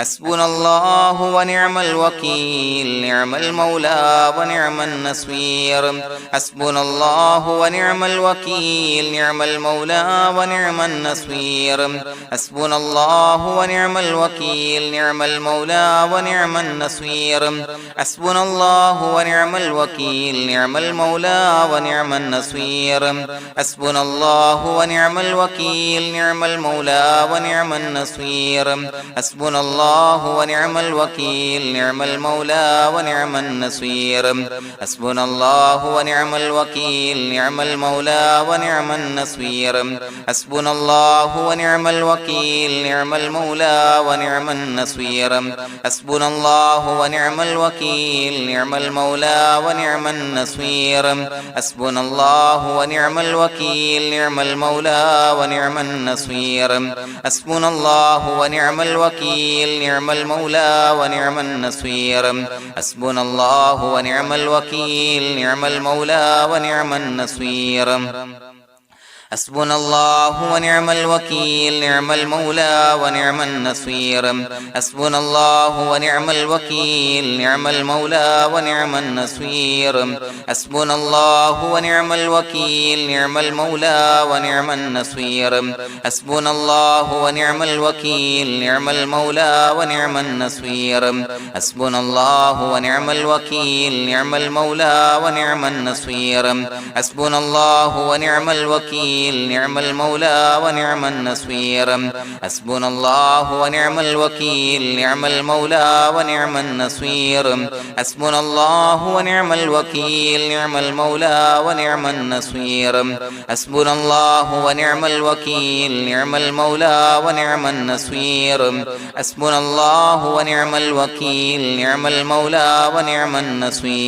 حسبنا الله ونعم الوكيل نعم المولى ونعم النصير حسبنا الله ونعم الوكيل نعم المولى ونعم النصير حسبنا الله ونعم الوكيل نعم المولى ونعم النصير حسبنا الله ونعم الوكيل نعم المولى ونعم النصير حسبنا الله ونعم الوكيل نعم المولى ونعم النصير حسبنا الله ونعم الوكيل نعم المولى ونعم النصير حسبنا الله ونعم الوكيل نعم المولى ونعم النصير حسبنا الله ونعم الوكيل نعم المولى ونعم النصير حسبنا الله ونعم الوكيل نعم المولى ونعم النصير حسبنا الله ونعم الوكيل نعم المولى ونعم النصير حسبنا الله ونعم الوكيل نعم المولى ونعم النصير حسبنا الله ونعم الوكيل نعم المولى ونعم النصير حسبنا الله ونعم الوكيل نعم المولى ونعم النصير حسبنا الله ونعم الوكيل نعم المولى ونعم النصير حسبنا الله ونعم الوكيل نعم المولى ونعم النصير حسبنا الله ونعم الوكيل نعم المولى ونعم النصير حسبنا الله ونعم الوكيل نعم المولى ونعم النصير حسبنا الله ونعم الوكيل نعم المولى ونعم النصير حسبنا الله ونعم الوكيل نعم المولى ونعم النصير حسبنا الله ونعم الوكيل نعم المولى ونعم النصير حسبنا الله ونعم الوكيل نعم المولى ونعم النصير حسبنا الله ونعم الوكيل نعم المولى ونعم النصير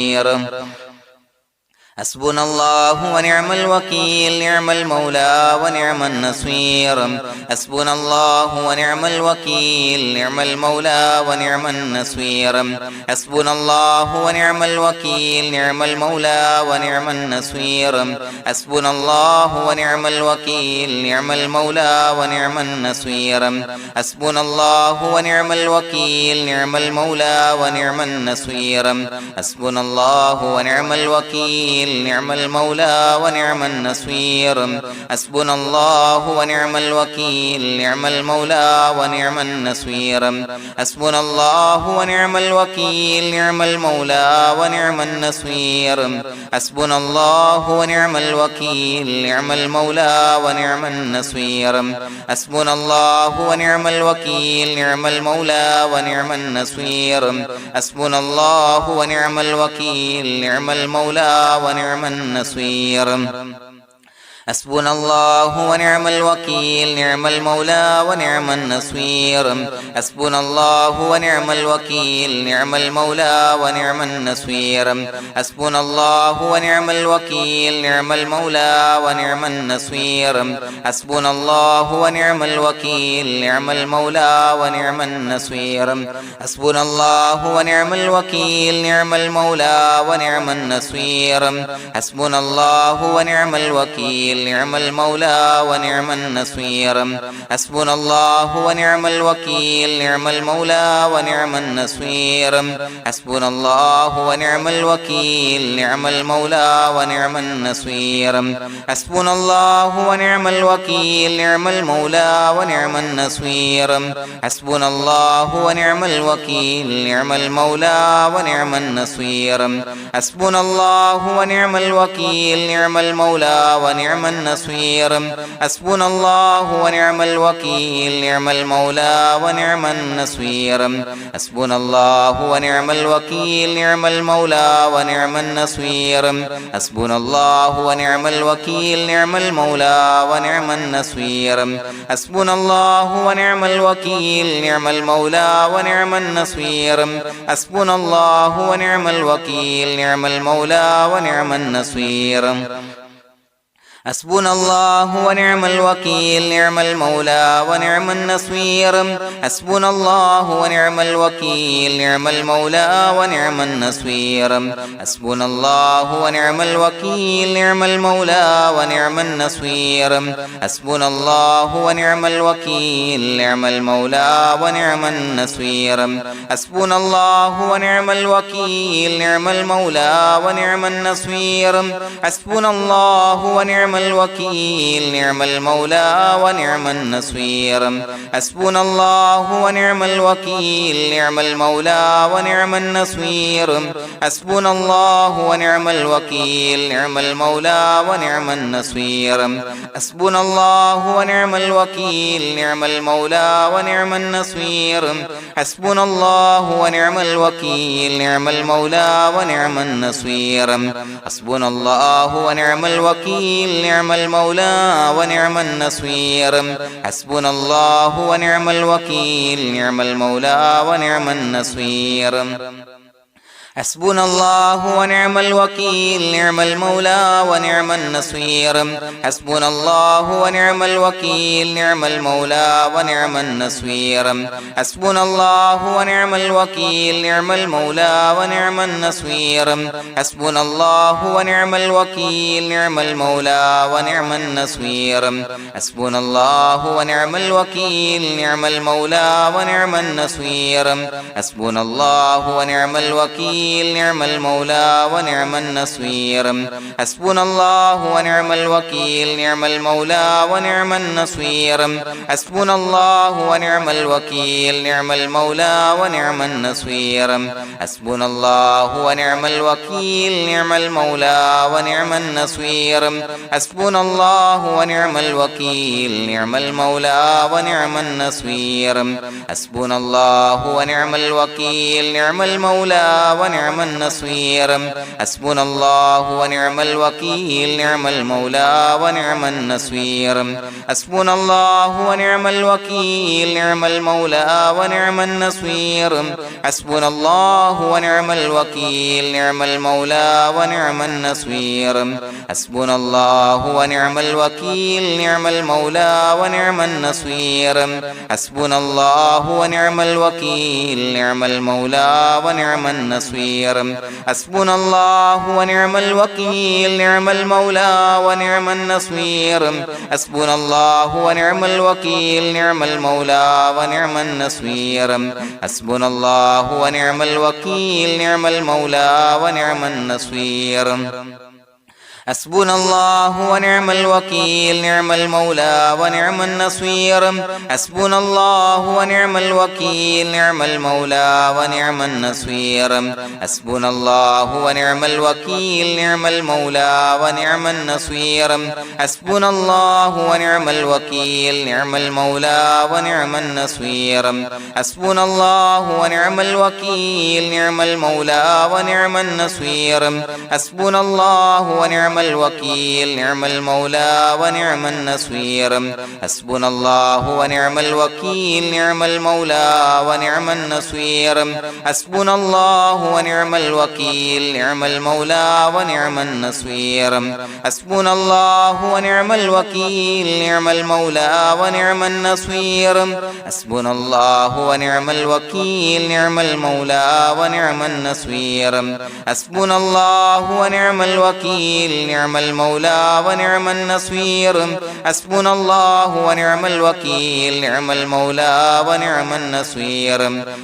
حسبنا الله ونعم الوكيل نعم المولى ونعم النصير حسبنا الله ونعم الوكيل نعم المولى ونعم النصير حسبنا الله ونعم الوكيل نعم المولى ونعم النصير حسبنا الله ونعم الوكيل نعم المولى ونعم النصير حسبنا الله ونعم الوكيل نعم المولى ونعم النصير حسبنا الله ونعم الوكيل نعم المولى ونعم النصير حسبنا الله ونعم الوكيل نعم المولى ونعم النصير حسبنا الله ونعم الوكيل نعم المولى ونعم النصير حسبنا الله ونعم الوكيل نعم المولى ونعم النصير حسبنا الله ونعم الوكيل نعم المولى ونعم النصير حسبنا الله ونعم الوكيل نعم المولى ونعم النصير حسبنا الله ونعم الوكيل نعم المولى ونعم النصير حسبنا الله ونعم الوكيل نعم المولى ونعم النصير حسبنا الله ونعم الوكيل نعم المولى ونعم النصير حسبنا الله ونعم الوكيل نعم المولى ونعم النصير حسبنا الله ونعم الوكيل نعم المولى ونعم النصير حسبنا الله ونعم الوكيل نعم المولى ونعم النصير حسبنا الله ونعم الوكيل نعم المولى ونعم النصير حسبنا الله ونعم الوكيل نعم المولى ونعم النصير حسبنا الله ونعم الوكيل نعم المولى ونعم النصير حسبنا الله ونعم الوكيل نعم المولى ونعم النصير حسبنا الله ونعم الوكيل نعم المولى ونعم النصير حسبنا الله ونعم الوكيل نعم المولى ونعم النصير حسبنا الله ونعم الوكيل نعم المولى ونعم النصير حسبنا الله ونعم الوكيل نعم المولى ونعم النصير حسبنا الله ونعم الوكيل نعم المولى ونعم النصير حسبنا الله ونعم الوكيل نعم المولى ونعم النصير حسبنا الله ونعم الوكيل نعم المولى ونعم النصير حسبنا الله ونعم الوكيل نعم المولى ونعم النصير حسبنا الله ونعم الوكيل نعم المولى ونعم النصير حسبنا الله ونعم الوكيل نعم المولى ونعم النصير حسبنا الله ونعم الوكيل نعم المولى ونعم النصير حسبنا الله ونعم الوكيل نعم المولى ونعم النصير حسبنا الله ونعم الوكيل نعم المولى ونعم النصير حسبنا الله ونعم الوكيل نعم المولى ونعم النصير حسبنا الله ونعم الوكيل نعم المولى ونعم النصير حسبنا الله ونعم الوكيل نعم المولى ونعم النصير حسبنا الله ونعم الوكيل نعم المولى ونعم النصير حسبنا الله ونعم الوكيل نعم المولى ونعم النصير حسبنا الله ونعم الوكيل نعم المولى ونعم النصير حسبنا الله ونعم الوكيل نعم المولى ونعم النصير حسبنا الله ونعم الوكيل نعم المولى ونعم النصير حسبنا الله ونعم الوكيل نعم المولى ونعم النصير حسبنا الله ونعم الوكيل نعم المولى ونعم النصير حسبنا الله ونعم الوكيل نعم المولى ونعم النصير حسبنا الله ونعم الوكيل نعم المولى ونعم النصير حسبنا الله ونعم الوكيل نعم المولى ونعم النصير حسبنا الله ونعم الوكيل نعم المولى ونعم النصير حسبنا الله ونعم الوكيل نعم المولى ونعم النصير حسبنا الله ونعم الوكيل نعم المولى ونعم النصير حسبنا الله ونعم الوكيل نعم المولى ونعم النصير حسبنا الله ونعم الوكيل نعم المولى ونعم النصير حسبنا الله ونعم الوكيل نعم المولى ونعم النصير حسبنا الله ونعم الوكيل نعم المولى ونعم النصير حسبنا الله ونعم الوكيل نعم المولى ونعم النصير حسبنا الله ونعم الوكيل نعم المولى ونعم النصير حسبنا الله ونعم الوكيل نعم المولى ونعم النصير حسبنا الله ونعم الوكيل نعم المولى ونعم النصير حسبنا الله ونعم الوكيل نعم المولى ونعم النصير حسبنا الله ونعم الوكيل نعم المولى ونعم النصير حسبنا الله ونعم الوكيل نعم المولى ونعم النصير حسبنا الله ونعم الوكيل نعم المولى ونعم النصير حسبنا الله ونعم الوكيل نعم المولى ونعم النصير حسبنا الله ونعم الوكيل نعم المولى ونعم النصير حسبنا الله ونعم الوكيل نعم المولى ونعم النصير حسبنا الله ونعم الوكيل نعم المولى ونعم النصير حسبنا الله ونعم الوكيل نعم المولى ونعم النصير حسبنا الله ونعم الوكيل نعم المولى ونعم النصير حسبنا الله ونعم الوكيل نعم المولى ونعم النصير حسبنا الله ونعم الوكيل نعم المولى ونعم النصير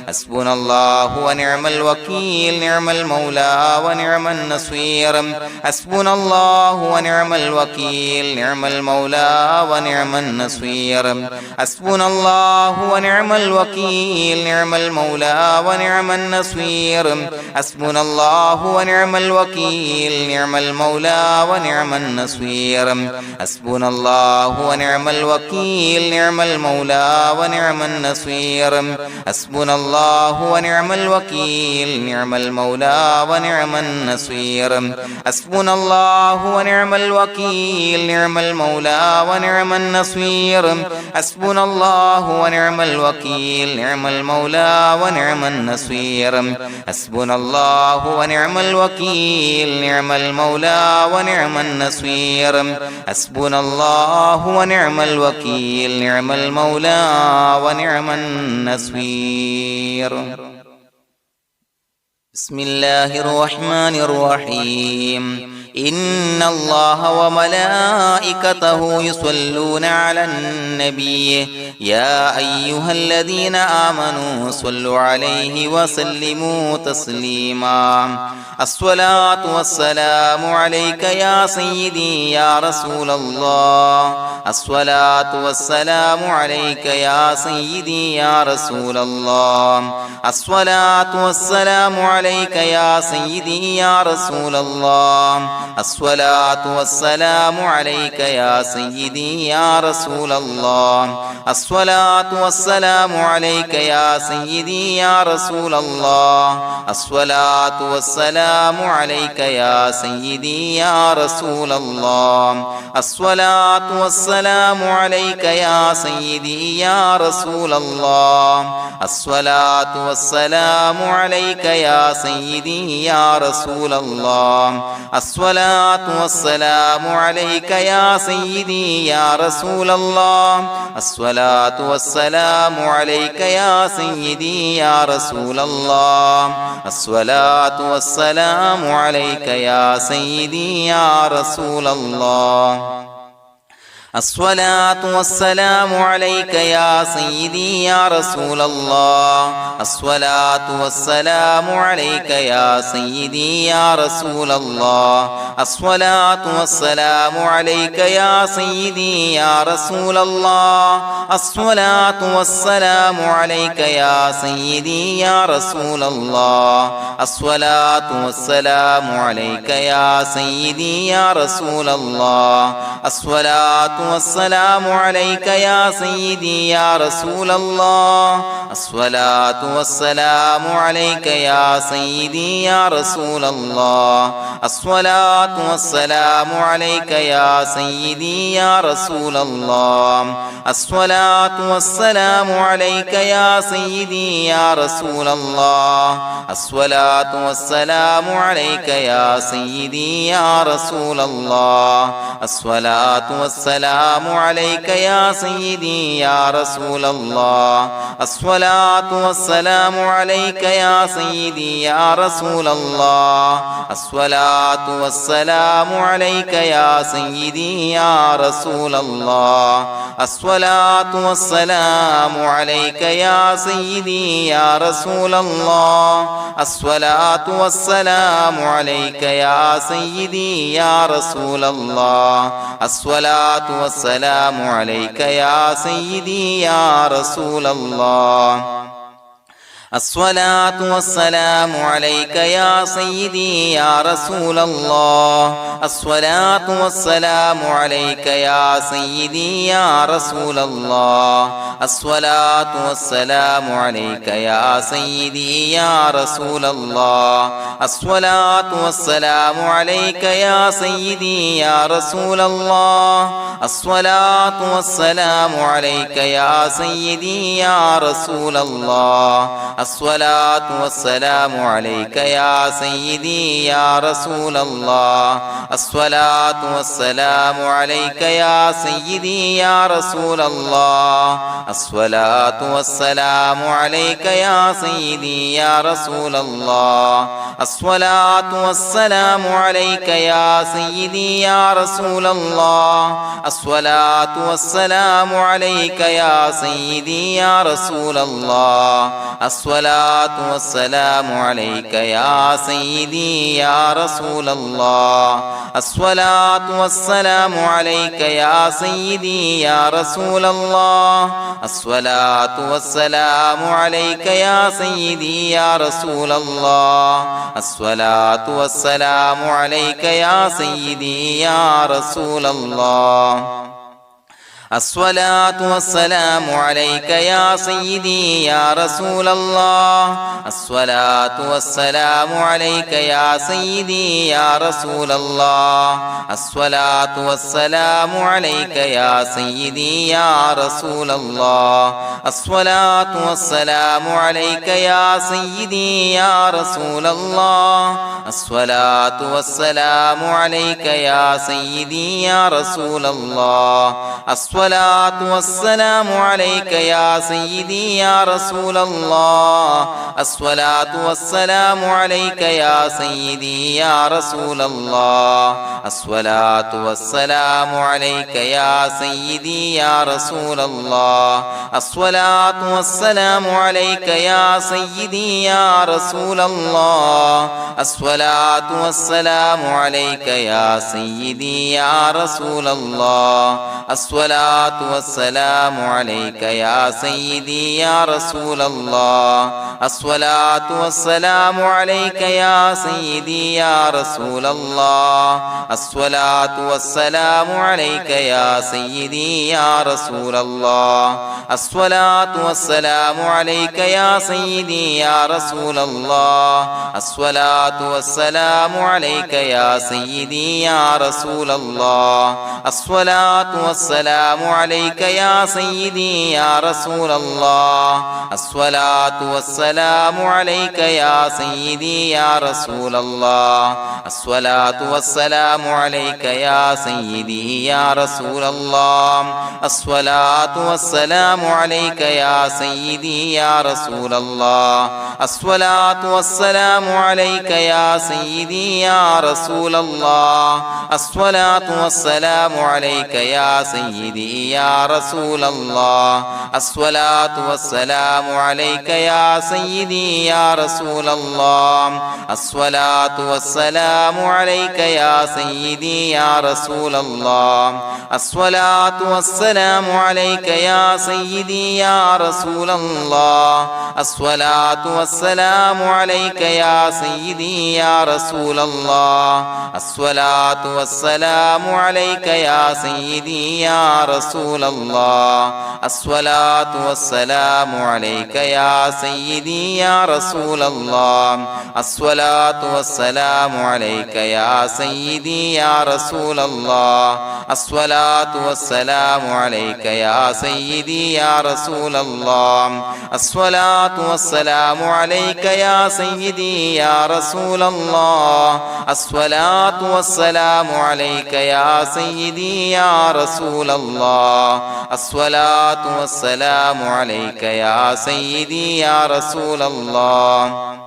حسبنا الله ونعم الوكيل نعم المولى ونعم النصير حسبنا الله ونعم الوكيل نعم المولى ونعم النصير حسبنا الله ونعم الوكيل نعم المولى ونعم النصير حسبنا الله ونعم الوكيل نعم المولى ونعم النصير حسبنا الله ونعم الوكيل نعم المولى ونعم النصير حسبنا الله ونعم الوكيل نعم المولى ونعم النصير حسبنا الله ونعم الوكيل نعم المولى ونعم النصير حسبنا الله ونعم الوكيل نعم المولى ونعم النصير حسبنا الله ونعم الوكيل نعم المولى ونعم النصير حسبنا الله ونعم الوكيل نعم المولى ونعم النصير بسم الله الرحمن الرحيم إن الله وملائكته يصلون على النبي يا أيها الذين آمنوا صلوا عليه وسلموا تسليما الصلاة والسلام عليك يا سيدي يا رسول الله الصلاة والسلام عليك يا سيدي يا رسول الله الصلاة والسلام عليك يا سيدي يا رسول الله الصلاة والسلام عليك يا سيدي يا رسول الله الصلاة والسلام عليك يا سيدي يا رسول الله الصلاة والسلام عليك يا سيدي يا رسول الله الصلاة والسلام عليك يا سيدي يا رسول الله الصلاة والسلام عليك يا سيدي يا رسول الله الصلاة والسلام عليك يا سيدي يا رسول الله الصلاة والسلام عليك يا سيدي يا رسول الله الصلاة والسلام عليك يا سيدي يا رسول الله الصلاة والسلام عليك يا سيدي يا رسول الله الصلاة والسلام عليك يا سيدي يا رسول الله الصلاة والسلام عليك يا سيدي يا رسول الله الصلاة والسلام عليك يا سيدي يا رسول الله الصلاة والسلام عليك يا سيدي يا رسول الله الصلاة والسلام عليك يا سيدي يا رسول الله الصلاة والسلام عليك يا سيدي يا رسول الله الصلاة والسلام عليك يا سيدي يا رسول الله الصلاة والسلام عليك يا سيدي يا رسول الله الصلاة والسلام عليك يا سيدي يا رسول الله الصلاة والسلام عليك يا سيدي يا رسول الله الصلاة والسلام عليك يا سيدي يا رسول الله الصلاة والسلام عليك يا سيدي يا رسول الله الصلاة والسلام عليك يا سيدي يا رسول الله الصلاة والسلام عليك يا سيدي يا رسول الله الصلاة والسلام عليك يا سيدي يا رسول الله الصلاة والسلام عليك يا سيدي يا رسول الله الصلاة والسلام عليك يا سيدي يا رسول الله الصلاة والسلام عليك يا سيدي يا رسول الله الصلاة والسلام عليك يا سيدي يا رسول الله الصلاة والسلام عليك يا سيدي يا رسول الله الصلاة والسلام عليك يا سيدي يا رسول الله الصلاة والسلام عليك يا سيدي يا رسول الله الصلاة والسلام عليك يا سيدي يا رسول الله الصلاة والسلام عليك يا سيدي يا رسول الله الصلاة والسلام عليك يا سيدي يا رسول الله الصلاة والسلام عليك يا سيدي يا رسول الله الصلاة والسلام عليك يا سيدي يا رسول الله الصلاة والسلام عليك يا سيدي يا رسول الله الصلاة والسلام عليك يا سيدي يا رسول الله الصلاة والسلام عليك يا سيدي يا رسول الله الصلاة والسلام عليك يا سيدي يا رسول الله الصلاة والسلام عليك يا سيدي يا رسول الله الصلاة والسلام عليك يا سيدي يا رسول الله الصلاة والسلام عليك يا سيدي يا رسول الله الصلاة والسلام عليك يا سيدي يا رسول الله الصلاة والسلام عليك يا سيدي يا رسول الله الصلاة والسلام عليك يا سيدي يا رسول الله الصلاة والسلام عليك يا سيدي يا رسول الله الصلاة والسلام عليك يا سيدي يا رسول الله الصلاة والسلام عليك يا سيدي يا رسول الله الصلاة والسلام عليك يا سيدي يا رسول الله الصلاة والسلام عليك يا سيدي يا رسول الله الصلاة والسلام عليك يا سيدي يا رسول الله الصلاة والسلام عليك يا سيدي يا رسول الله الصلاة والسلام عليك يا سيدي يا رسول الله الصلاة والسلام عليك يا سيدي يا رسول الله الصلاة والسلام عليك يا سيدي يا رسول الله الصلاة والسلام عليك يا سيدي يا رسول الله الصلاة والسلام عليك يا سيدي يا رسول الله الصلاة والسلام عليك يا سيدي يا رسول الله الصلاة والسلام عليك يا سيدي يا رسول الله الصلاة والسلام عليك يا سيدي يا رسول الله الصلاة والسلام عليك يا سيدي يا رسول الله الصلاة والسلام عليك يا سيدي يا رسول الله الصلاة والسلام عليك يا سيدي يا رسول الله الصلاة والسلام عليك يا سيدي يا رسول الله الصلاة والسلام عليك يا سيدي يا رسول الله الصلاة والسلام عليك يا سيدي يا رسول الله الصلاة والسلام عليك يا سيدي يا رسول الله الصلاة والسلام عليك يا سيدي يا رسول الله الصلاة والسلام عليك يا سيدي يا رسول الله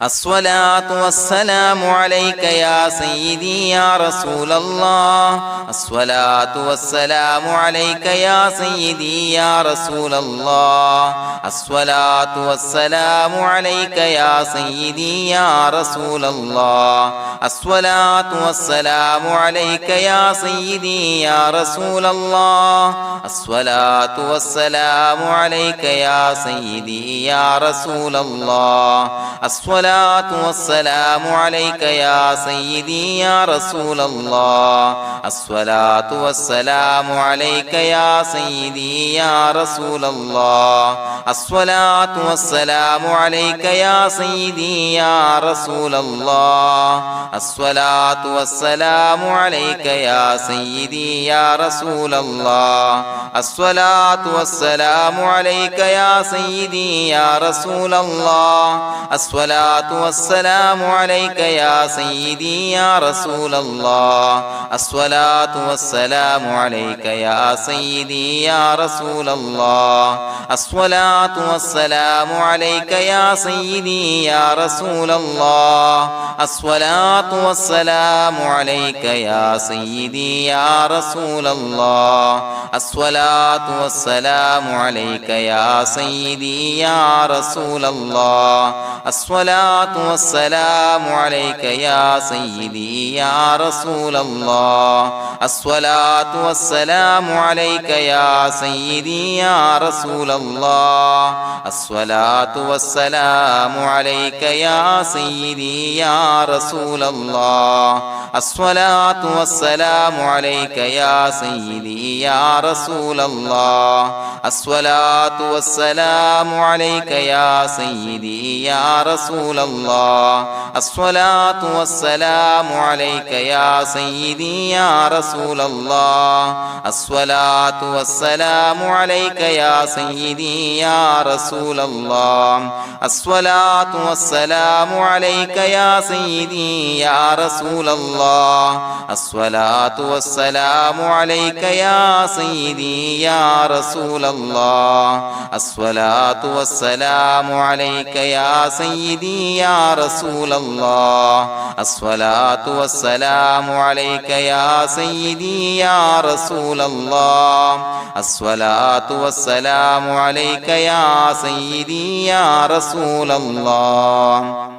الصلاة والسلام عليك يا سيدي يا رسول الله الصلاة والسلام عليك يا سيدي يا رسول الله الصلاة والسلام عليك يا سيدي يا رسول الله الصلاة والسلام عليك يا سيدي يا رسول الله الصلاة والسلام عليك يا سيدي يا رسول الله الصلاة والسلام عليك يا سيدي يا رسول الله الصلاة والسلام عليك يا سيدي يا رسول الله الصلاة والسلام عليك يا سيدي يا رسول الله الصلاة والسلام عليك يا سيدي يا رسول الله الصلاة والسلام عليك يا سيدي يا رسول الله الصلاة والسلام عليك يا سيدي يا رسول الله الصلاة والسلام عليك يا سيدي يا رسول الله الصلاة والسلام عليك يا سيدي يا رسول الله الصلاة والسلام عليك يا سيدي يا رسول الله الصلاة والسلام عليك يا سيدي يا رسول الله الصلاة الصلاة والسلام عليك يا سيدي يا رسول الله الصلاة والسلام عليك يا سيدي يا رسول الله الصلاة والسلام عليك يا سيدي يا رسول الله الصلاة والسلام عليك يا سيدي يا رسول الله الصلاة والسلام عليك يا سيدي يا رسول الله الصلاة والسلام عليك يا سيدي يا رسول الله الصلاة والسلام عليك يا سيدي يا رسول الله الصلاة والسلام عليك يا سيدي يا رسول الله الصلاة والسلام عليك يا سيدي يا رسول الله الصلاة والسلام عليك يا سيدي يا رسول الله الصلاة والسلام عليك يا سيدي يا رسول الله الصلاة والسلام عليك يا سيدي يا رسول الله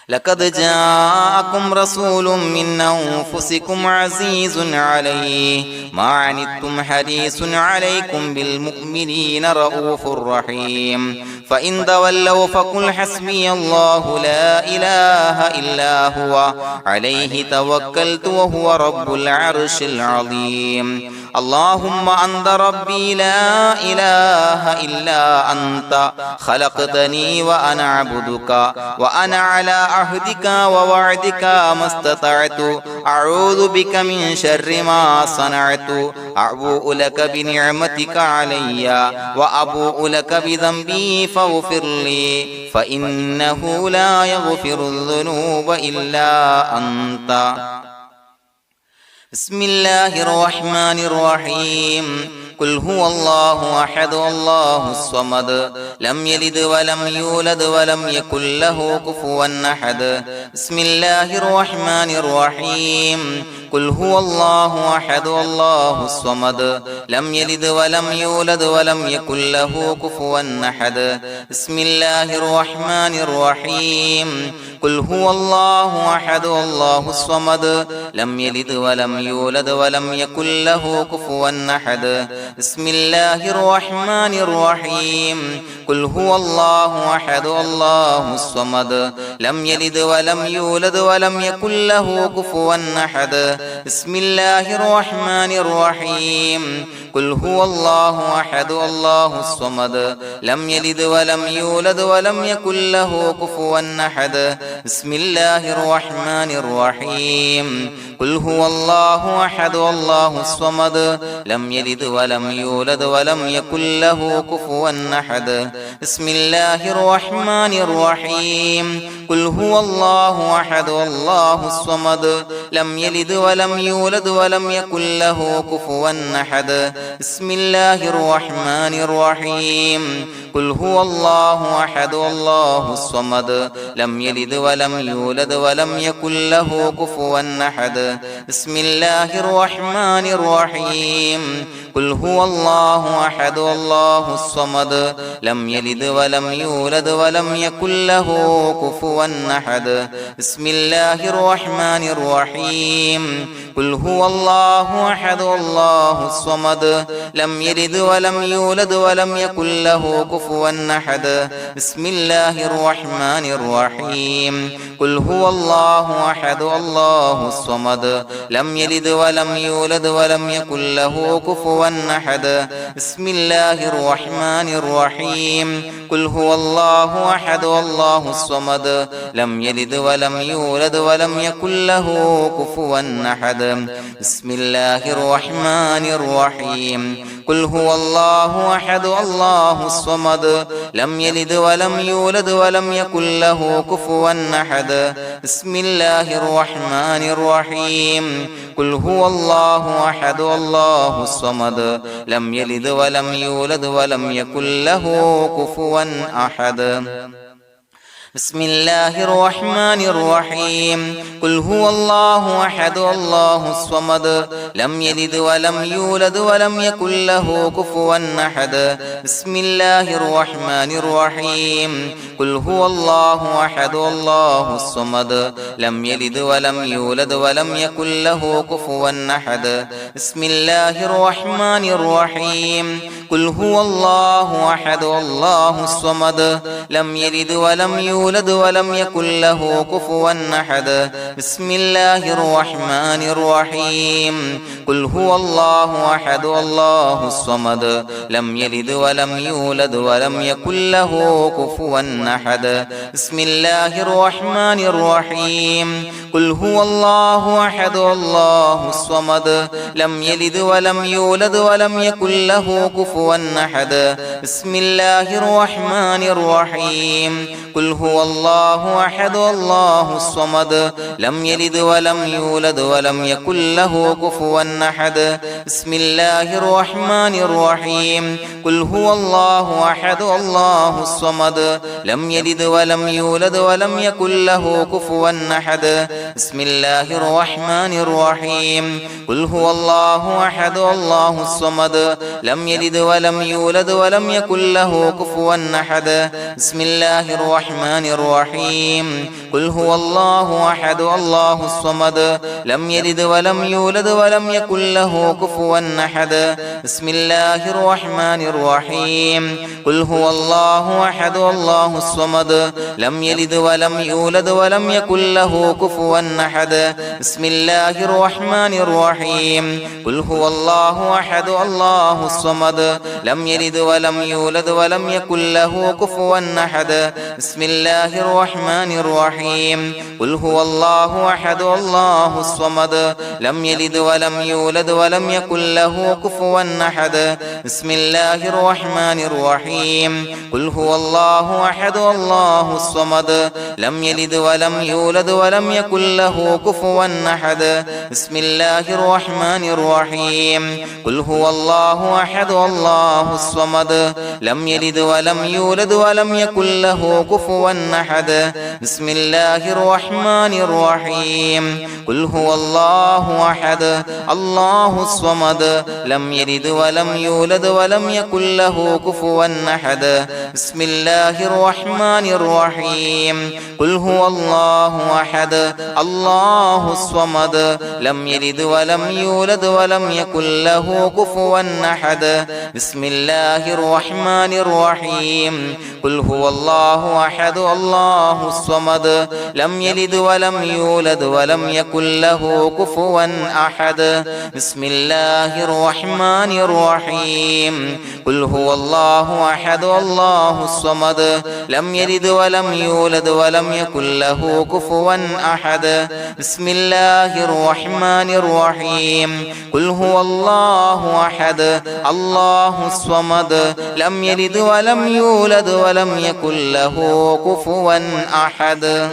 لقد جاءكم رسول من أنفسكم عزيز عليه ما عنتم حريص عليكم بالمؤمنين رؤوف رحيم فإن تولوا فقل حسبي الله لا إله إلا هو عليه توكلت وهو رب العرش العظيم اللهم أنت ربي لا إله إلا أنت خلقتني وأنا عبدك وأنا على عهدك ووعدك ما استطعت أعوذ بك من شر ما صنعت أبوء لك بنعمتك علي وأبوء لك بذنبي فاغفر لي فإنه لا يغفر الذنوب إلا أنت بسم الله الرحمن الرحيم قل هو الله أحد الله الصمد لم يلد ولم يولد ولم يكن له كفوا أحد بسم الله الرحمن الرحيم قل هو الله أحد الله الصمد لم يلد ولم يولد ولم يكن له كفوا أحد بسم الله الرحمن الرحيم قل هو الله أحد الله الصمد لم يلد ولم يولد ولم يكن له كفوا أحد بسم الله الرحمن الرحيم قل هو الله أحد الله الصمد لم يلد ولم يولد ولم يكن له كفوا أحد بسم الله الرحمن الرحيم قل هو الله أحد الله الصمد لم يلد ولم يولد ولم يكن له كفوا أحد بسم الله الرحمن الرحيم قل هو الله أحد الله الصمد لم يلد ولم يولد ولم يكن له كفوا أحد بسم الله الرحمن الرحيم قل هو الله أحد الله الصمد لم يلد ولم يولد ولم يكن له كفوا أحد بسم الله الرحمن الرحيم قل هو الله أحد الله الصمد لم يلد ولم يولد ولم يكن له كفوا أحد بسم الله الرحمن الرحيم قل هو الله أحد الله الصمد لم يلد ولم يولد ولم يكن له كفوا أحد بسم الله الرحمن الرحيم قل هو الله أحد الله الصمد لم يلد ولم يولد ولم يكن له كفوا أحد بسم الله الرحمن الرحيم قل هو الله أحد الله الصمد لم يلد ولم يولد ولم يكن له كفوا أحد بسم الله الرحمن الرحيم قل هو الله أحد الله الصمد لم يلد ولم يولد ولم يكن له كفوا أحد بسم الله الرحمن الرحيم قل هو الله أحد الله الصمد لم يلد ولم يولد ولم يكن له كفوا أحد بسم الله الرحمن الرحيم قل هو الله أحد الله الصمد لم يلد ولم يولد ولم يكن له كفوا أحد بسم الله الرحمن الرحيم قل هو الله أحد الله الصمد لم يلد ولم يولد ولم يكن له كفوا أحد بسم الله الرحمن الرحيم قل هو الله أحد الله الصمد لم يلد ولم يولد ولم يكن له كفوا أحد بسم الله الرحمن الرحيم قل هو الله أحد الله الصمد لم يلد ولم يولد ولم يكن له كفوا أحد بسم الله الرحمن الرحيم قل هو الله أحد الله الصمد لم يلد ولم يولد ولم يكن له كفوا أحد بسم الله الرحمن الرحيم قل هو الله أحد الله الصمد لم يلد ولم يولد ولم يكن له كفوا أحد بسم الله الرحمن الرحيم قل هو الله أحد الله الصمد لم يلد ولم يولد ولم يكن له كفوا أحد بسم الله الرحمن الرحيم قل هو الله أحد الله الصمد لم يلد ولم يولد ولم يكن له كفوا أحد بسم الله الرحمن الرحيم قل هو الله أحد الله الصمد لم يلد ولم يولد ولم يكن له كفوا أحد بسم الله الرحمن الرحيم قل هو الله أحد الله الصمد لم يلد ولم يولد ولم يكن له كفوا أحد بسم الله الرحمن الرحيم قل هو الله أحد الله الصمد لم يلد ولم يولد ولم يكن له كفوا أحد بسم الله الرحمن الرحيم قل هو الله أحد الله الصمد لم يلد ولم يولد ولم يكن له كفوا أحد بسم الله الرحمن الرحيم قل هو الله أحد الله الصمد لم يلد ولم يولد ولم يكن له كفوا أحد بسم الله الرحمن الرحيم قل هو الله أحد الله الصمد لم يلد ولم يولد ولم يكن له كفوا أحد بسم الله الرحمن الرحيم قل هو الله أحد الله الصمد لم يلد ولم يولد ولم يكن له كفوا أحد بسم الله الرحمن الرحيم قل هو الله أحد الله الصمد لم يلد ولم يولد ولم يكن له كفوا أحد بسم الله الرحمن الرحيم قل هو الله أحد الله الصمد لم يلد ولم يولد ولم يكن له كفوا أحد بسم الله الرحمن الرحيم قل هو الله أحد الله الصمد لم يلد ولم يولد ولم يكن له كفوا أحد بسم الله الرحمن الرحيم قل هو الله أحد الله الصمد لم يلد ولم يولد ولم يكن له كفوا أحد بسم الله الرحمن الرحيم قل هو الله أحد الله الصمد لم يلد ولم يولد ولم يكن له كفوا أحد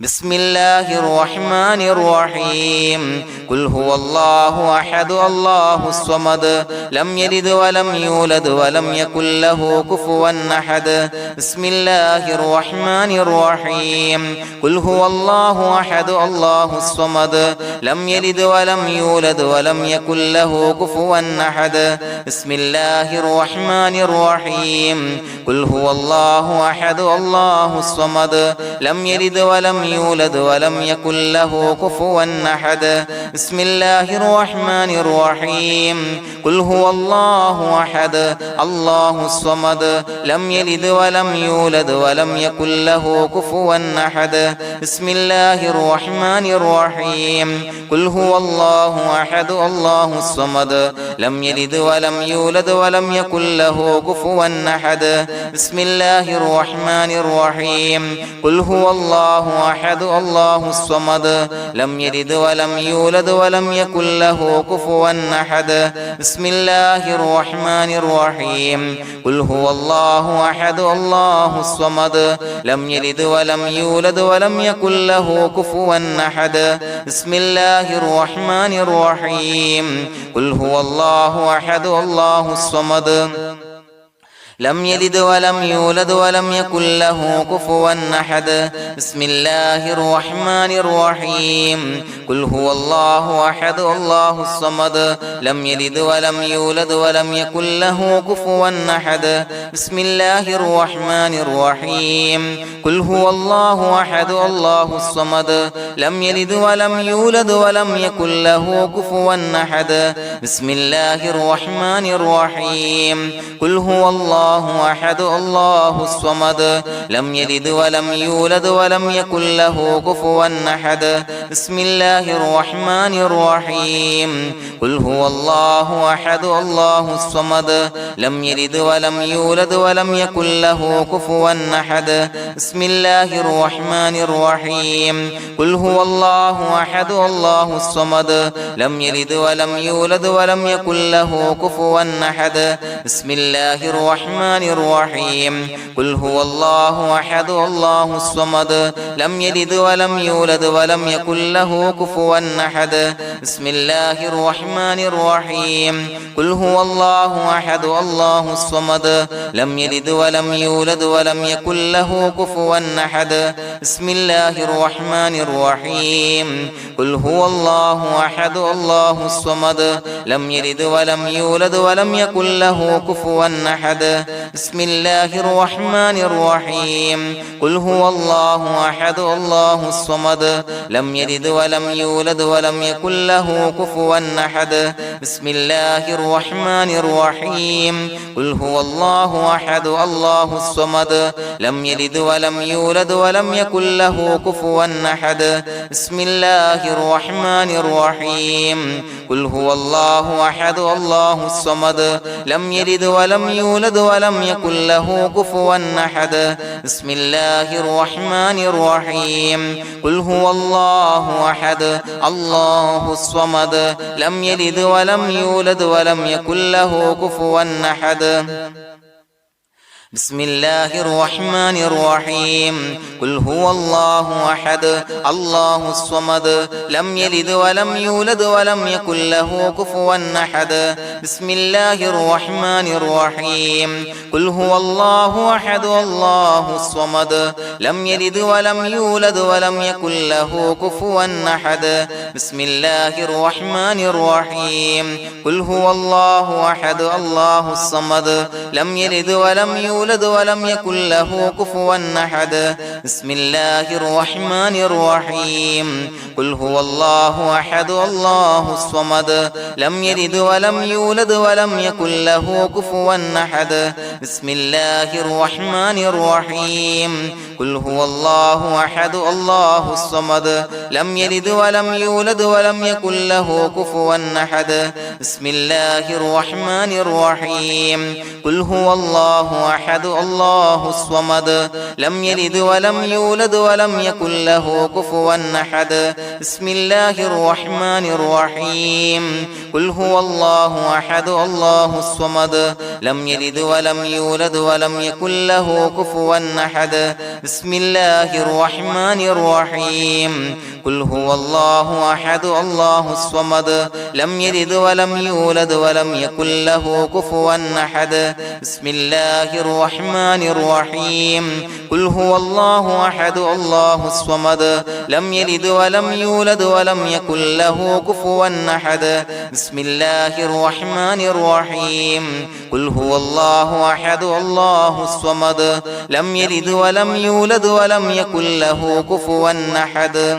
بسم الله الرحمن الرحيم قل هو الله أحد الله الصمد لم يلد ولم يولد ولم يكن له كفوا أحد بسم الله الرحمن الرحيم قل هو الله أحد الله الصمد لم يلد ولم يولد ولم يكن له كفوا أحد بسم الله الرحمن الرحيم قل هو الله أحد الله الصمد لم يلد ولم يولد ولم يكن له كفوا أحد بسم الله الرحمن الرحيم قل هو الله أحد الله الصمد لم يلد ولم يولد ولم يكن له كفوا أحد بسم الله الرحمن الرحيم قل هو الله أحد الله الصمد لم يلد ولم يولد ولم يكن له كفوا أحد بسم الله الرحمن الرحيم قل هو الله أحد الله الصمد لم يلد ولم يولد ولم يكن له كفوا أحد بسم الله الرحمن الرحيم قل هو الله أحد الله الصمد لم يلد ولم يولد ولم يكن له كفوا أحد بسم الله الرحمن الرحيم قل هو الله أحد الله الصمد لم يلد ولم يولد ولم يكن له كفوا أحد بسم الله الرحمن الرحيم قل هو الله أحد الله الصمد لم يلد ولم يولد ولم يكن له كفوا أحد بسم الله الرحمن الرحيم قل هو الله أحد الله الصمد لم يلد ولم يولد ولم يكن له كفوا أحد بسم الله الرحمن الرحيم قل هو الله أحد الله الصمد لم يلد ولم يولد ولم يكن له كفوا أحد بسم الله الرحمن الرحيم قل هو الله أحد الله الصمد لم يلد ولم يولد ولم يكن له كفوا أحد بسم الله الرحمن الرحيم قل هو الله أحد الله الصمد لم يلد ولم يولد ولم يكن له كفوا أحد بسم الله الرحمن الرحيم قل هو الله أحد الله الصمد لم يلد ولم يولد ولم يكن له كفوا أحد بسم الله الرحمن الرحيم قل هو الله أحد الله الصمد لم يلد ولم يولد ولم يكن له كفوا أحد بسم الله الرحمن الرحيم قل هو الله أحد الله الصمد لم يلد ولم يولد ولم يكن له كفوا أحد بسم الله الرحمن الرحيم قل هو الله أحد الله الصمد لم يلد ولم يولد ولم يكن له كفوا أحد بسم الله الرحمن الرحيم قل هو الله أحد الله الصمد لم يلد ولم يولد ولم يكن له كفوا أحد بسم الله الرحمن الرحيم قل هو الله أحد الله الصمد لم يلد ولم يولد ولم يكن له كفوا أحد بسم الله الرحمن الرحيم قل هو الله أحد الله الصمد لم يلد ولم يولد ولم يكن له كفوا أحد بسم الله الرحمن الرحيم قل هو الله أحد الله الصمد لم يلد ولم يولد ولم يكن له كفوا أحد بسم الله الرحمن الرحيم قل هو الله أحد الله الصمد لم يلد ولم يولد ولم يكن له كفوا أحد بسم الله الرحمن الرحيم قل هو الله أحد الله الصمد لم يلد ولم يولد ولم يكن له كفوا أحد بسم الله الرحمن الرحيم قل هو الله أحد الله الصمد لم يلد ولم يولد ولم يكن له كفوا أحد بسم الله الرحمن الرحيم قل هو الله أحد الله الصمد لم يلد ولم يولد ولم يكن له كفوا أحد بسم الله الرحمن الرحيم قل هو الله أحد الله الصمد لم يلد ولم يولد ولم يكن له كفوا أحد بسم الله الرحمن الرحيم قل هو الله أحد الله الصمد لم يلد ولم يولد ولم يكن له كفوا أحد بسم الله الرحمن الرحيم قل هو الله أحد الله الصمد لم يلد ولم يولد ولم يكن له كفوا أحد بسم الله الرحمن الرحيم قل هو الله أحد الله الصمد لم يلد ولم يولد ولم يكن له كفوا أحد بسم الله الرحمن الرحيم قل هو الله أحد الله الصمد لم يلد ولم يولد ولم يكن له كفوا أحد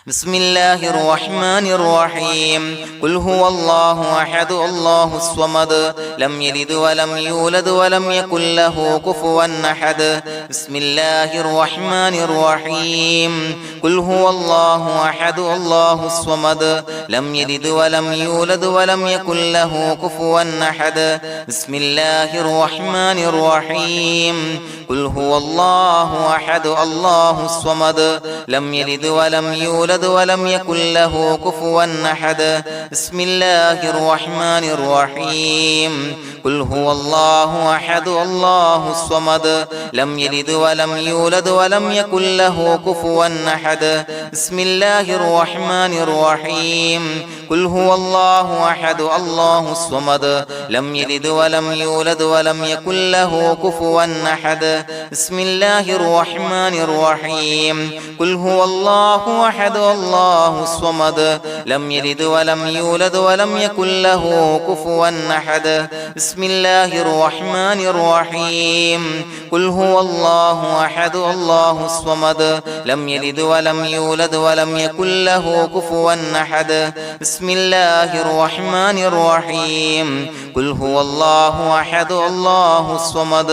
بسم الله الرحمن الرحيم قل هو الله أحد الله الصمد لم يلد ولم يولد ولم يكن له كفوا أحد بسم الله الرحمن الرحيم قل هو الله أحد الله الصمد لم يلد ولم يولد ولم يكن له كفوا أحد بسم الله الرحمن الرحيم قل هو الله أحد الله الصمد لم يلد ولم يولد يولد ولم يكن له كفوا أحد بسم الله الرحمن الرحيم قل هو الله أحد الله الصمد لم يلد ولم يولد ولم يكن له كفوا أحد بسم الله الرحمن الرحيم قل هو الله أحد الله الصمد لم يلد ولم يولد ولم يكن له كفوا أحد بسم الله الرحمن الرحيم قل هو الله أحد الله الصمد لم يلد ولم يولد ولم يكن له كفوا أحد بسم الله الرحمن الرحيم قل هو الله أحد الله الصمد لم يلد ولم يولد ولم يكن له كفوا أحد بسم الله الرحمن الرحيم قل هو الله أحد الله الصمد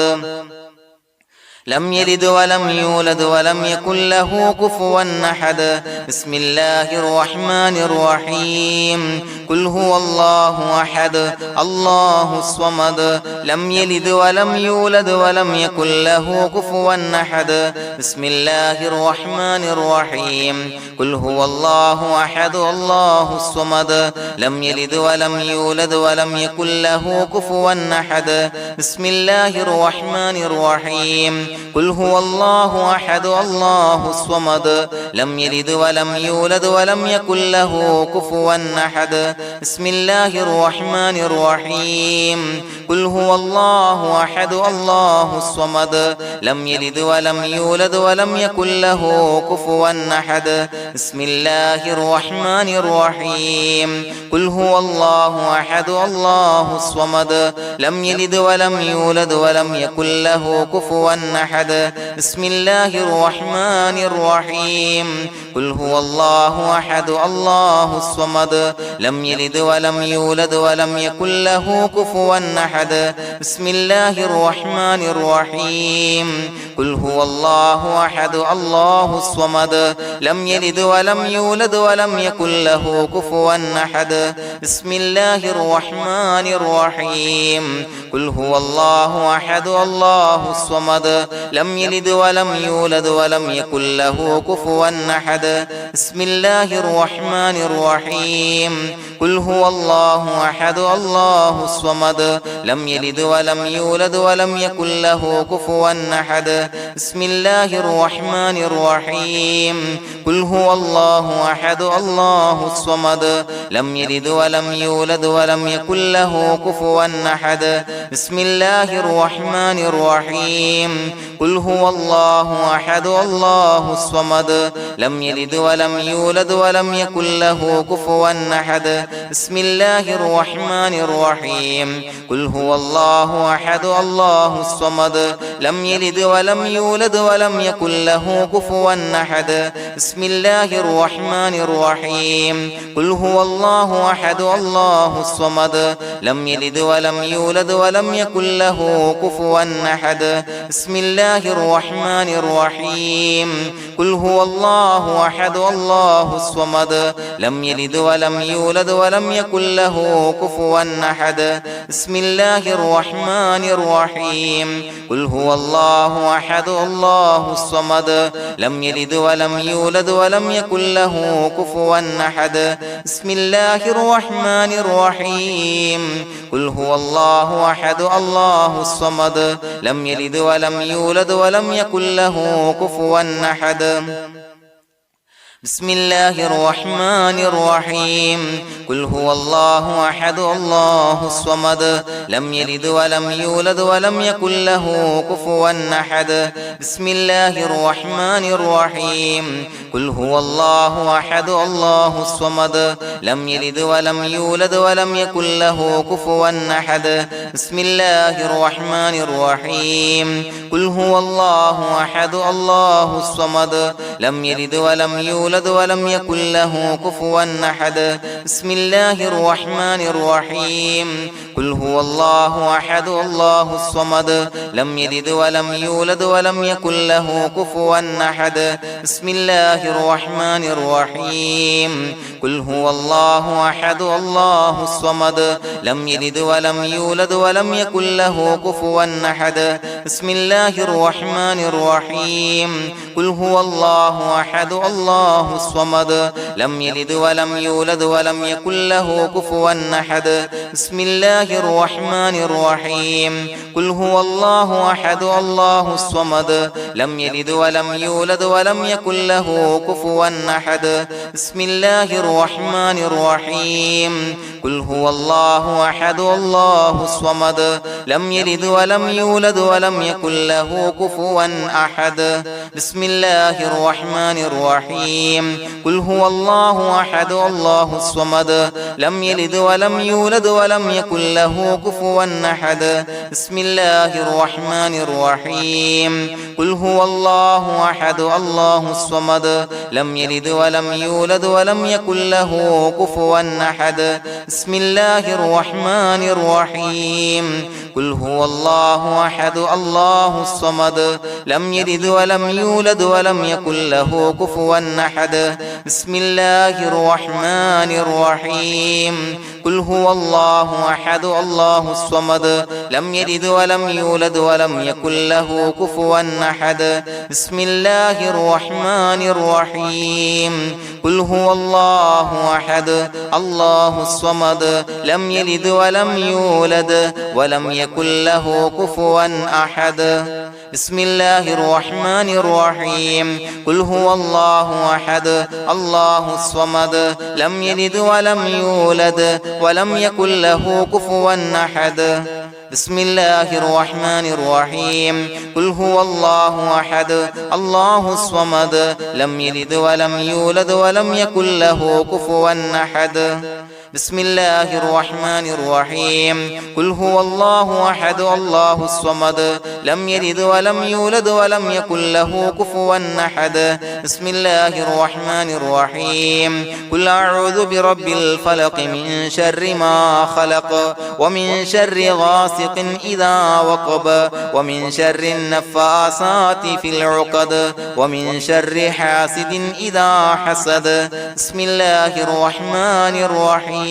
لم يلد ولم يولد ولم يكن له كفوا أحد بسم الله الرحمن الرحيم قل هو الله أحد الله الصمد لم يلد ولم يولد ولم يكن له كفوا أحد بسم الله الرحمن الرحيم قل هو الله أحد الله الصمد لم يلد ولم يولد ولم يكن له كفوا أحد بسم الله الرحمن الرحيم قل هو الله أحد الله الصمد لم يلد ولم يولد ولم يكن له كفوا أحد بسم الله الرحمن الرحيم قل هو الله أحد الله الصمد لم يلد ولم يولد ولم يكن له كفوا أحد بسم الله الرحمن الرحيم قل هو الله أحد الله الصمد لم يلد ولم يولد ولم يكن له كفوا أحد بسم الله الرحمن الرحيم قل هو الله أحد الله الصمد لم يلد ولم يولد ولم يكن له كفوا أحد بسم الله الرحمن الرحيم قل هو الله أحد الله الصمد لم يلد ولم يولد ولم يكن له كفوا أحد بسم الله الرحمن الرحيم قل هو الله أحد الله الصمد لم يلد ولم يولد ولم يكن له كفوا أحد بسم الله الرحمن الرحيم قل هو الله أحد الله الصمد لم يلد ولم يولد ولم يكن له كفوا أحد بسم الله الرحمن الرحيم قل هو الله أحد الله الصمد لم يلد ولم يولد ولم يكن له كفوا أحد بسم الله الرحمن الرحيم قل هو الله أحد الله الصمد لم يلد ولم يولد ولم يكن له كفوا أحد بسم الله الرحمن الرحيم قل هو الله أحد الله الصمد لم يلد ولم يولد ولم يكن له كفوا أحد بسم الله الرحمن الرحيم قل هو الله أحد الله الصمد لم يلد ولم يولد ولم يكن له كفوا أحد بسم الله الرحمن الرحيم قل هو الله أحد الله الصمد لم يلد ولم يولد ولم يكن له كفوا أحد بسم الله الرحمن الرحيم قل هو الله أحد الله الصمد لم يلد ولم يولد ولم يكن له كفوا أحد بسم الله الرحمن الرحيم قل هو الله أحد الله الصمد لم يلد ولم يولد ولم يكن له كفوا أحد بسم الله الرحمن الرحيم قل هو الله أحد الله الصمد لم يلد ولم يولد ولم يكن له كفوا أحد بسم الله الرحمن الرحيم قل هو الله أحد الله الصمد لم يلد ولم يولد ولم يكن له كفوا أحد بسم الله الرحمن الرحيم قل هو الله أحد الله الصمد لم يلد ولم يولد ولم يكن له كفوا أحد بسم الله الرحمن الرحيم قل هو الله أحد الله الصمد لم يلد ولم يولد ولم يكن له كفوا أحد بسم الله الرحمن الرحيم قل هو الله أحد الله الصمد لم يلد ولم يولد ولم يكن له كفوا أحد بسم الله الرحمن الرحيم قل هو الله الله أحد الله الصمد لم يلد ولم يولد ولم يكن له كفوا أحد بسم الله الرحمن الرحيم قل هو الله أحد الله الصمد لم يلد ولم يولد ولم يكن له كفوا أحد بسم الله الرحمن الرحيم قل هو الله أحد الله الصمد لم يلد ولم يولد ولم يكن له كفوا أحد بسم الله الرحمن الرحيم قل هو الله أحد الله الصمد لم يلد ولم يولد ولم يكن له كفوا أحد بسم الله الرحمن الرحيم قل هو الله أحد الله الصمد لم يلد ولم يولد ولم يكن له كفوا أحد بسم الله الرحمن الرحيم قل هو الله أحد الله الصمد لم يلد ولم يولد ولم يكن له كفوا أحد بسم الله الرحمن الرحيم قل هو الله أحد الله الصمد لم يلد ولم يولد ولم يكن له كفوا أحد بسم الله الرحمن الرحيم قل هو الله أحد الله الصمد لم يلد ولم يولد ولم يكن له كفوا أحد بسم الله الرحمن الرحيم قل هو الله أحد الله الصمد لم يلد ولم يولد ولم يكن له كفوا أحد بسم الله الرحمن الرحيم قل هو الله أحد الله الصمد لم يلد ولم يولد ولم يكن له كفوا أحد بسم الله الرحمن الرحيم قل هو الله أحد الله الصمد لم يلد ولم يولد ولم يكن له كفوا أحد بسم الله الرحمن الرحيم قل أعوذ برب الفلق من شر ما خلق ومن شر غاسق إذا وقب ومن شر النفاثات في العقد ومن شر حاسد إذا حسد بسم الله الرحمن الرحيم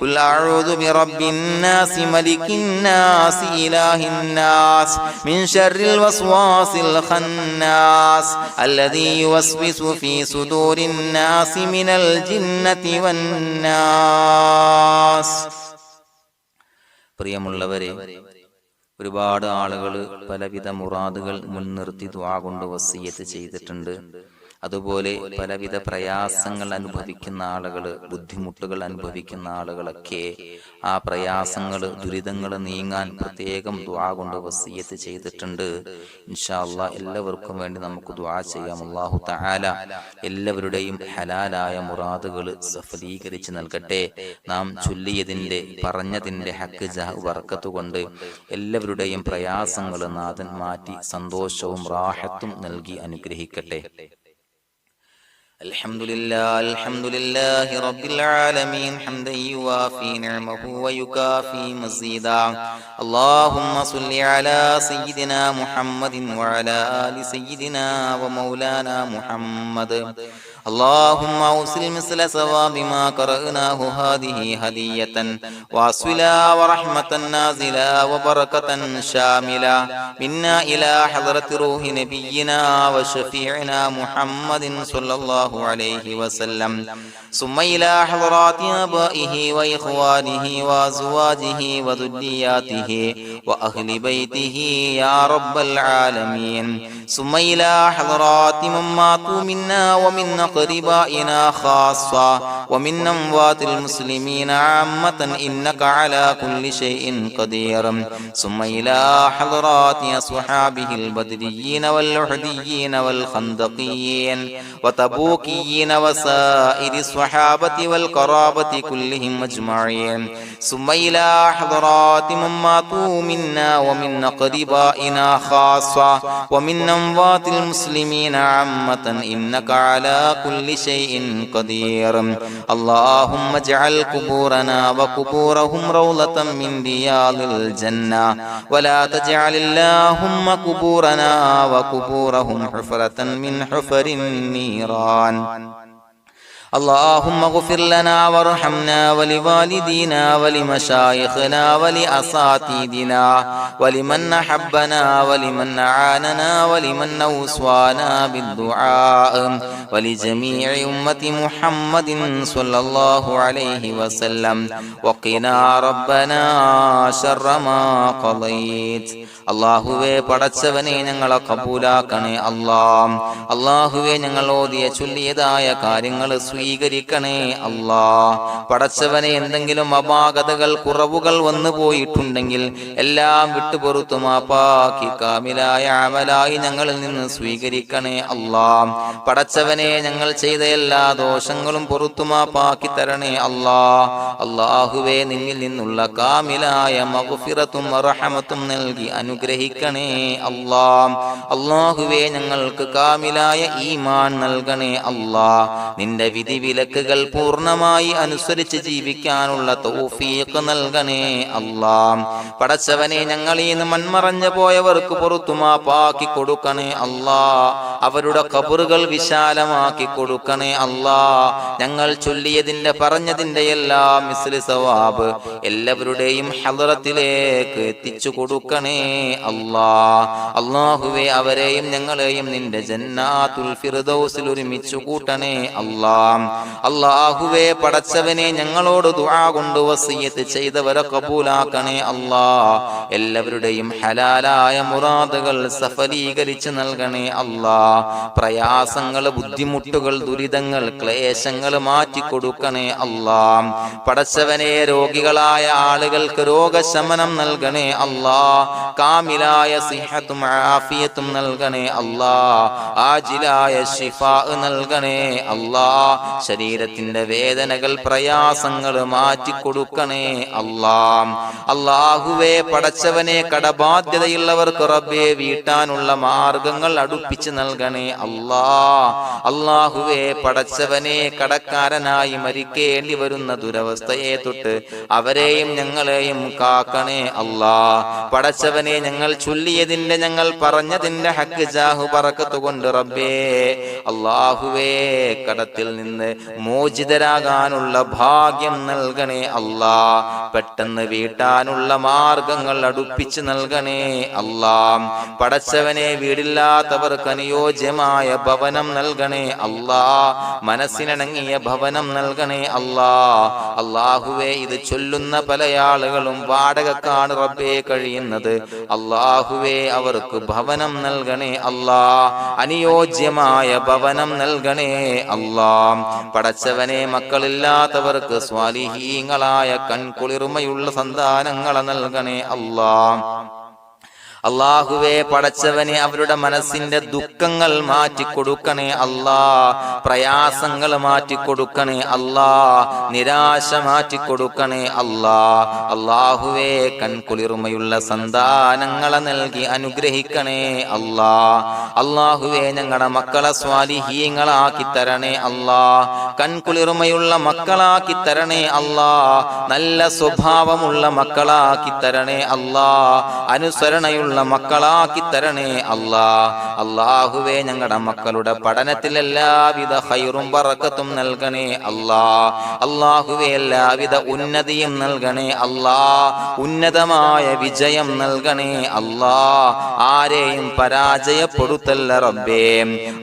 قل أعوذ برب الناس ملك الناس إله الناس من شر الوسواس الخناس الذي يوسوس في صدور الناس من الجنة والناس. പ്രിയമുള്ളവരെ, ഒരുപാട് ആളുകൾ പലവിധ മുറാദുകൾ മുൻനിർത്തി ദുആ കൊണ്ട് വസിയ്യത്ത് ചെയ്തിട്ടുണ്ട്. അതുപോലെ പലവിധ പ്രയാസങ്ങൾ അനുഭവിക്കുന്ന ആളുകൾ, ബുദ്ധിമുട്ടുകൾ അനുഭവിക്കുന്ന ആളുകളൊക്കെ ആ പ്രയാസങ്ങൾ, ദുരിതങ്ങൾ നീങ്ങാൻ പ്രത്യേകം ദുആ കൊണ്ട് വസിയ്യത്ത് ചെയ്തിട്ടുണ്ട്. ഇൻഷാ അല്ലാഹ് എല്ലാവർക്കും വേണ്ടി നമുക്ക് ദുആ ചെയ്യാം. അല്ലാഹു തആല എല്ലാവരുടെയും ഹലാലായ മുറാദുകൾ സഫലീകരിച്ച് നൽകട്ടെ. നാം ചൊല്ലിയതിന്റെ, പറഞ്ഞതിന്റെ ഹക്ക് ജാഹ് ബർക്കത്ത് കൊണ്ട് എല്ലാവരുടെയും പ്രയാസങ്ങൾ നാഥൻ മാറ്റി സന്തോഷവും റാഹത്തും നൽകി അനുഗ്രഹിക്കട്ടെ. الحمد لله رب العالمين حمدا يوافي نعمه ويكافي مزيدا. اللهم صل على سيدنا محمد وعلى آل سيدنا ومولانا محمد. اللهم أوصل مثل ثواب ما قرأناه هذه هدية واصلا ورحمة نازلا وبركة شاملة منا إلى حضرة روح نبينا وشفيعنا محمد صلى الله عليه وسلم، ثم إلى حضرات آبائه وإخوانه وأزواجه وذرياته وأهل بيته يا رب العالمين، ثم إلى حضرات من ماتوا منا ومن أقربائنا خاصة ومن أموات المسلمين عامة إنك على كل شيء قدير، ثم إلى حضرات أصحابه البدريين والأحديين والخندقيين وتبوكيين وسائر الصحابة والقرابة كلهم أجمعين، ثم إلى حضرات من ماتوا منا ومن أقربائنا خاصة ومن أموات المسلمين عامة إنك على كل شيء قدير. اللهم اجعل قبورنا وقبورهم روضة من رياض الجنة، ولا تجعل اللهم قبورنا وقبورهم حفرة من حفر النيران. اللهم اغفر لنا وارحمنا ولوالدينا ولمشايخنا ولأساتذتنا ولمن أحبنا ولمن أعاننا ولمن أوصانا بالدعاء ولجميع أمة محمد صلى الله عليه وسلم وقنا ربنا شر ما قضيت. അള്ളാഹുവേ പടച്ചവനെ ഞങ്ങളെ കബൂലാക്കണേ അല്ലാഹ്. അള്ളാഹുവേ ഞങ്ങൾ ഓതിയ ചൊല്ലിയതായ കാര്യങ്ങൾ സ്വീകരിക്കണേ അല്ലാഹ്. പടച്ചവനെ എന്തെങ്കിലും അപാകതകൾ കുറവുകൾ വന്നു പോയിട്ടുണ്ടെങ്കിൽ എല്ലാം വിട്ടുപൊറുത്തു മാപ്പാക്കി കാമിലായ അമലായി ഞങ്ങളിൽ നിന്ന് സ്വീകരിക്കണേ അല്ലാഹ്. പടച്ചവനെ ഞങ്ങൾ ചെയ്ത എല്ലാ ദോഷങ്ങളും പൊറുത്തു മാപ്പാക്കി തരണേ അല്ലാഹ്. അള്ളാഹുവേ നിന്നിൽ നിന്നുള്ള കാമിലായ മഗ്ഫിറത്തും റഹമത്തും നൽകി അനുഗ്രഹിക്കണേ അല്ലാഹ്. അല്ലാഹുവേ ഞങ്ങൾക്ക് കാമിലായ ഈമാൻ നൽകണേ അല്ലാഹ്. നിന്റെ വിധി വിലക്കുകൾ പൂർണ്ണമായി അനുസരിച്ച് ജീവിക്കാനുള്ള തൗഫീഖ് നൽകണേ അല്ലാഹ്. പടച്ചവനെ ഞങ്ങളിൽ നിന്ന് മൺമറഞ്ഞു പോയവർക്ക് പുറത്തു മാപ്പാക്കി കൊടുക്കണേ അല്ലാഹ്. അവരുടെ ഖബറുകൾ വിശാലമാക്കി കൊടുക്കണേ അല്ലാഹ്. ഞങ്ങൾ ചൊല്ലിയതിന്റെ പറഞ്ഞതിന്റെ എല്ലാം മിസ്ലി സവാബ് എല്ലാവരുടെയും ഹളറത്തിലേക്ക് എത്തിച്ചു കൊടുക്കണേ അല്ലാഹ്. അല്ലാഹുവേ അവരെയും ഞങ്ങളെയും നിന്റെ ജന്നാത്തുൽ ഫിർദൗസിൽ ഒരുമിച്ചു കൂട്ടണേ അല്ലാഹ്. അല്ലാഹുവേ പടച്ചവനെ ഞങ്ങളോട് ദുആ കൊണ്ട് വസിയത്ത് ചെയ്തവരെ കബൂലാക്കണേ അല്ലാഹ്. എല്ലാവരുടെയും ഹലാലായ മുറാദുകൾ സഫലീകരിച്ച് നൽകണേ അല്ലാഹ്. പ്രയാസങ്ങൾ, ബുദ്ധിമുട്ടുകൾ, ദുരിതങ്ങൾ, ക്ലേശങ്ങൾ മാറ്റിക്കൊടുക്കണേ അല്ലാഹ്. പടച്ചവനെ രോഗികളായ ആളുകൾക്ക് രോഗശമനം നൽകണേ അല്ലാഹ്. കാമിലായ സിഹത്തും ആഫിയത്തും നൽകണേ അല്ലാഹ്. ആജിലായ ശിഫാ നൽകണേ അല്ലാഹ്. ശരീരത്തിന്റെ വേദനകൾ, പ്രയാസങ്ങൾ മാറ്റിക്കൊടുക്കണേ അല്ലാഹ്. അല്ലാഹുവേ പടച്ചവനെ കടബാധ്യതയുള്ളവർക്ക് റബ്ബേ വീട്ടാനുള്ള മാർഗങ്ങൾ അടുപ്പിച്ച് നൽകണേ അല്ലാഹ്. അല്ലാഹുവേ പടച്ചവനെ കടക്കാരനായി മരിക്കേണ്ടി വരുന്ന ദുരവസ്ഥയെ തൊട്ട് അവരെയും ഞങ്ങളെയും കാക്കണേ അല്ലാഹ്. പടച്ചവനെ ഞങ്ങൾ ചൊല്ലിയതിന്റെ, ഞങ്ങൾ പറഞ്ഞതിന്റെ ഹക്ക് ജാഹു ബറക്കത്ത് കൊണ്ട് റബ്ബേ അല്ലാഹുവേ കടത്തിൽ നിന്ന് മോചിതരാകാനുള്ള ഭാഗ്യം നൽകണേ അല്ലാഹ്. പെട്ടെന്ന് വീട്ടാനുള്ള മാർഗങ്ങൾ അടുപ്പിച്ച് നൽകണേ അല്ലാഹ്. പടച്ചവനെ വീടില്ലാത്തവർക്ക് അനുയോജ്യമായ ഭവനം നൽകണേ അല്ലാഹ്. മനസ്സിനിണങ്ങിയ ഭവനം നൽകണേ അല്ലാഹ്. അല്ലാഹുവേ ഇത് ചൊല്ലുന്ന പല ആളുകളും വാടകക്കാണ് റബ്ബേ കഴിയുന്നത്. അല്ലാഹുവേ അവർക്ക് ഭവനം നൽകണേ അല്ലാഹ്. അനുയോജ്യമായ ഭവനം നൽകണേ അല്ലാഹ്. പടച്ചവനെ മക്കളില്ലാത്തവർക്ക് സ്വാലിഹീങ്ങളായ കൺകുളിർമയുള്ള സന്താനങ്ങളെ നൽകണേ അല്ലാഹ്. അല്ലാഹുവേ പടച്ചവനെ അവരുടെ മനസ്സിന്റെ ദുഃഖങ്ങൾ മാറ്റിക്കൊടുക്കണേ അല്ലാഹ്. പ്രയാസങ്ങൾ മാറ്റിക്കൊടുക്കണേ അല്ലാഹ്. നിരാശ മാറ്റിക്കൊടുക്കണേ അല്ലാഹ്. അല്ലാഹുവേ കൺകുളിർമയുള്ള സന്താനങ്ങളെ നൽകി അനുഗ്രഹിക്കണേ അല്ലാഹ്. അല്ലാഹുവേ ഞങ്ങളുടെ മക്കളെ സ്വാലിഹീങ്ങളാക്കി തരണേ അല്ലാഹ്. കൺകുളിർമയുള്ള മക്കളാക്കി തരണേ അല്ലാഹ്. നല്ല സ്വഭാവമുള്ള മക്കളാക്കി തരണേ അല്ലാഹ്. അനുസരണയുള്ള മക്കളാക്കി തരണേ അല്ലാഹ്. അല്ലാഹുവേ ഞങ്ങളുടെ മക്കളുടെ പഠനത്തിൽ എല്ലാവിധ ഖൈറും ബറക്കത്തും നൽകണേ അല്ലാഹ്. അല്ലാഹുവേ എല്ലാവിധ ഉന്നതിയും നൽകണേ അല്ലാഹ്. ഉന്നതമായ വിജയം നൽകണേ അല്ലാഹ്. ആരെയും പരാജയപ്പെടുത്തല്ല റബ്ബേ.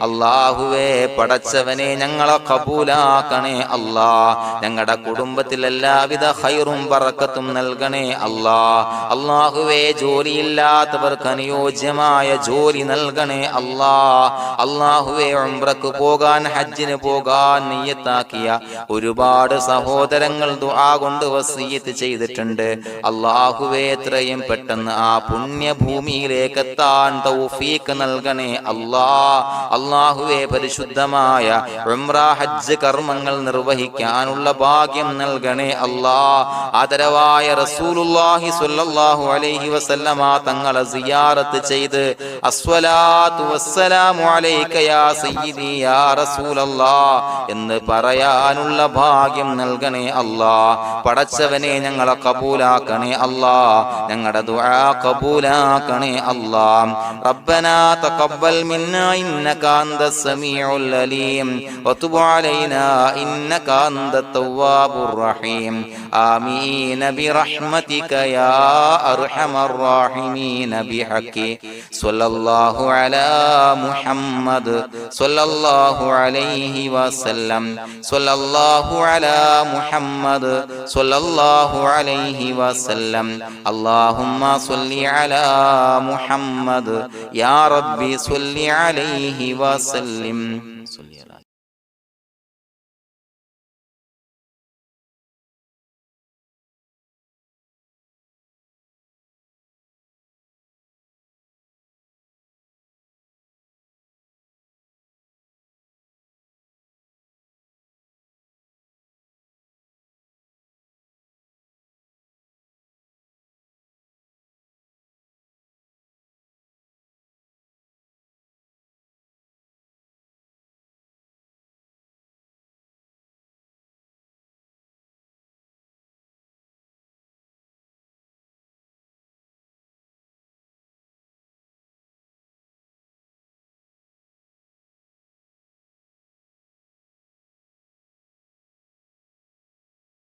അല്ലാഹുവേ പടച്ചവനെ ഞങ്ങളെ കബൂലാക്കണേ അല്ലാഹ്. ഞങ്ങളുടെ കുടുംബത്തിൽ എല്ലാവിധ ഖൈറും ബറക്കത്തും നൽകണേ അല്ലാഹ്. അല്ലാഹുവേ ജോലിയില്ലാത്ത അനുയോജ്യമായ ജോലി നൽകണേ അല്ലാഹ്. അല്ലാഹുവേ ഉംറക്ക് പോകാൻ, ഹജ്ജിന് പോകാൻ നിയ്യത്താക്കിയ ഒരുപാട് സഹോദരങ്ങൾ ദുആ കൊണ്ട് വസിയത്ത് ചെയ്തിട്ടുണ്ട്. അല്ലാഹുവേ എത്രയും പെട്ടെന്ന് ആ പുണ്യഭൂമിയിലേക്ക് എത്താൻ തൗഫീഖ് നൽകണേ അല്ലാഹ്. അല്ലാഹുവേ പരിശുദ്ധമായ ഉംറ ഹജ്ജ് കർമ്മങ്ങൾ നിർവഹിക്കാനുള്ള ഭാഗ്യം നൽകണേ അല്ലാഹ്. ആദരവായ റസൂലുള്ളാഹി സ്വല്ലല്ലാഹു അലൈഹി വസല്ലമ തങ്ങളെ സിയാറത്ത് ചെയ്ത് അസ്സലാത്തു വസ്സലാമു അലൈക യാ സയ്യിദി യാ റസൂലല്ലാഹ് എന്ന് പറയാനുള്ള ഭാഗ്യം നൽകണേ അല്ലാഹ്. പടച്ചവനെ ഞങ്ങളെ കബൂലാക്കണേ അല്ലാഹ്, ഞങ്ങളുടെ ദുആ കബൂലാക്കണേ അല്ലാഹ്. റബ്ബനാ തഖബ്ബൽ മിന്നാ ഇന്നക അന്തസ് സമീഉൽ അലീം വതുബ് അലൈനാ ഇന്നക അന്തത് തവ്വാബുർ റഹീം. ആമീൻ ബിറഹ്മതിക യാ അർഹമർ റഹീമീൻ ബിഹഖി സ്വല്ലല്ലാഹു അലാ മുഹമ്മദ് സ്വല്ലല്ലാഹു അലൈഹി വസല്ലം സ്വല്ലല്ലാഹു അലാ മുഹമ്മദ് സ്വല്ലല്ലാഹു അലൈഹി വസല്ലം. അല്ലാഹുമ്മ സ്വല്ലി അലാ മുഹമ്മദ് യാ റബ്ബി സ്വല്ലി അലൈഹി വസല്ലം.